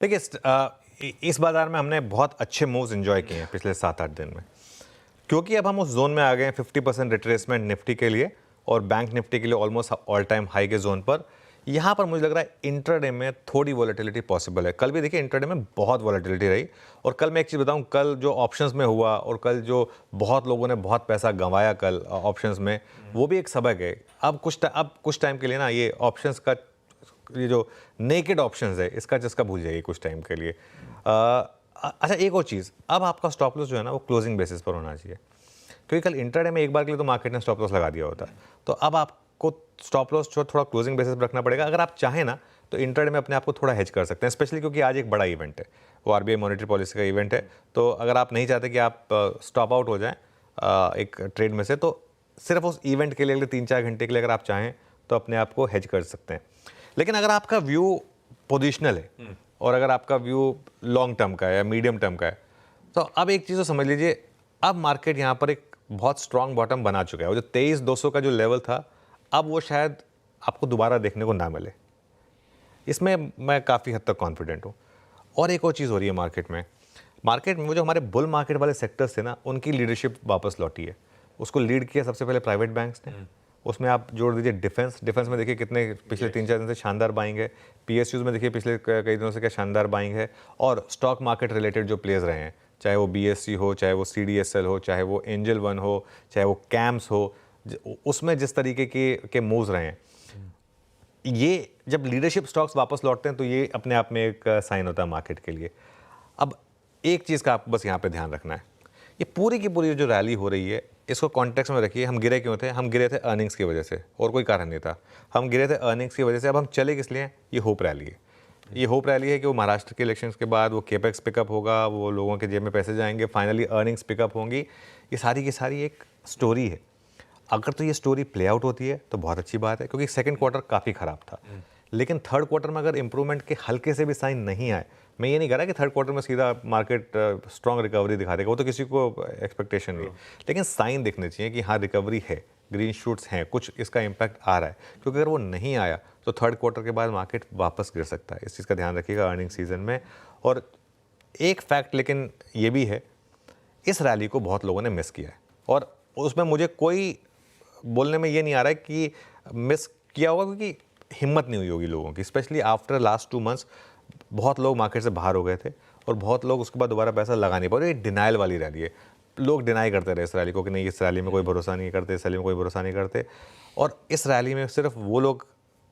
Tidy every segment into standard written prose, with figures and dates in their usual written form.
देखिए इस बाजार में हमने बहुत अच्छे मूव्स एंजॉय किए हैं पिछले 7-8 दिन में, क्योंकि अब हम उस जोन में आ गए हैं 50% रिट्रेसमेंट निफ्टी के लिए और बैंक निफ्टी के लिए ऑलमोस्ट ऑल टाइम हाई के जोन पर। यहाँ पर मुझे लग रहा है इंट्राडे में थोड़ी वॉलेटिलिटी पॉसिबल है। कल भी देखिए इंट्राडे में बहुत वॉलेटिलिटी रही, और कल मैं एक चीज़ बताऊँ, कल जो ऑप्शंस में हुआ और कल जो बहुत लोगों ने बहुत पैसा गंवाया कल ऑप्शंस में, वो भी एक सबक है। अब कुछ टाइम के लिए ना ये ऑप्शंस का ये जो नेकेड ऑप्शंस है इसका जिसका भूल जाइए कुछ टाइम के लिए। अच्छा, एक और चीज़, अब आपका स्टॉप लॉस जो है ना वो क्लोजिंग बेसिस पर होना चाहिए, क्योंकि कल इंट्राडे में एक बार के लिए तो मार्केट ने स्टॉप लॉस लगा दिया होता। तो अब आपको स्टॉप लॉस जो थोड़ा क्लोजिंग बेसिस पर रखना पड़ेगा। अगर आप चाहें ना तो इंट्राडे में अपने आप को थोड़ा हेज कर सकते हैं, स्पेशली क्योंकि आज एक बड़ा इवेंट है, वो आरबीआई मॉनेटरी पॉलिसी का इवेंट है। तो अगर आप नहीं चाहते कि आप स्टॉप आउट हो जाएं एक ट्रेड में से, तो सिर्फ उस इवेंट के लिए अगले 3-4 घंटे के लिए अगर आप चाहें तो अपने आप को हेज कर सकते हैं। लेकिन अगर आपका व्यू पोजिशनल है और अगर आपका व्यू लॉन्ग टर्म का है या मीडियम टर्म का है, तो अब एक चीज़ तो समझ लीजिए, अब मार्केट यहाँ पर एक बहुत स्ट्रांग बॉटम बना चुका है। वो जो 23,200 का जो लेवल था, अब वो शायद आपको दोबारा देखने को ना मिले। इसमें मैं काफ़ी हद तक कॉन्फिडेंट हूँ। और एक और चीज़ हो रही है मार्केट में वो जो हमारे बुल मार्केट वाले सेक्टर्स थे ना, उनकी लीडरशिप वापस लौटी है। उसको लीड किया सबसे पहले प्राइवेट बैंक्स ने। उसमें आप जोड़ दीजिए डिफेंस में देखिए कितने पिछले 3-4 दिन से शानदार बाइंग है। पीएसयूज में देखिए पिछले कई दिनों से क्या शानदार बाइंग है। और स्टॉक मार्केट रिलेटेड जो प्लेयर्स रहे हैं, चाहे वो बीएससी हो, चाहे वो सीडीएसएल हो, चाहे वो एंजल वन हो, चाहे वो कैम्स हो, उसमें जिस तरीके के मूव्स रहे हैं, ये जब लीडरशिप स्टॉक्स वापस लौटते हैं तो ये अपने आप में एक साइन होता है मार्केट के लिए। अब एक चीज़ का आप बस यहाँ पे ध्यान रखना है, ये पूरी की पूरी जो रैली हो रही है इसको कॉन्टेक्स्ट में रखिए। हम गिरे क्यों थे? हम गिरे थे अर्निंग्स की वजह से, और कोई कारण नहीं था। हम गिरे थे अर्निंग्स की वजह से। अब हम चले किस लिए? ये होप रैली है। ये होप रैली है कि वो महाराष्ट्र के इलेक्शंस के बाद वो केपेक्स पिकअप होगा, वो लोगों के जेब में पैसे जाएंगे, फाइनली अर्निंग्स पिकअप होंगी। ये सारी की सारी एक स्टोरी है। अगर तो ये स्टोरी प्ले आउट होती है तो बहुत अच्छी बात है, क्योंकि सेकंड क्वार्टर काफ़ी ख़राब था। लेकिन थर्ड क्वार्टर में अगर इंप्रूवमेंट के हल्के से भी साइन नहीं आए, मैं ये नहीं कह रहा कि थर्ड क्वार्टर में सीधा मार्केट स्ट्रॉन्ग रिकवरी दिखा देगा, वो तो किसी को एक्सपेक्टेशन नहीं है। लेकिन साइन दिखने चाहिए कि हाँ रिकवरी है, ग्रीन शूट्स हैं, कुछ इसका इम्पैक्ट आ रहा है। क्योंकि अगर वो नहीं आया तो थर्ड क्वार्टर के बाद मार्केट वापस गिर सकता है। इस चीज़ का ध्यान रखिएगा अर्निंग सीजन में। और एक फैक्ट लेकिन ये भी है, इस रैली को बहुत लोगों ने मिस किया है, और उसमें मुझे कोई बोलने में ये नहीं आ रहा है कि मिस किया होगा, क्योंकि हिम्मत नहीं हुई होगी लोगों की, स्पेशली आफ्टर लास्ट 2 मंथ्स। बहुत लोग मार्केट से बाहर हो गए थे और बहुत लोग उसके बाद दोबारा पैसा लगा नहीं पाए। ये डिनाइल वाली रैली है। लोग डिनाई करते रहे इस रैली को कि नहीं, इस रैली में कोई भरोसा नहीं करते, इस रैली में कोई भरोसा नहीं करते। और इस रैली में सिर्फ वो लोग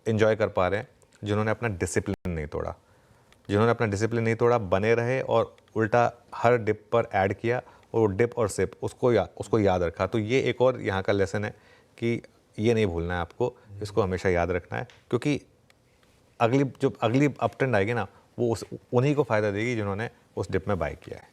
इन्जॉय कर पा रहे हैं जिन्होंने अपना डिसिप्लिन नहीं तोड़ा। बने रहे और उल्टा हर डिप पर ऐड किया, और डिप और सिप उसको याद रखा। तो ये एक और यहाँ का लेसन है कि ये नहीं भूलना है आपको, इसको हमेशा याद रखना है, क्योंकि अगली अप ट्रेंड आएगी ना, वो उन्हीं को फ़ायदा देगी जिन्होंने उस डिप में बाय किया है।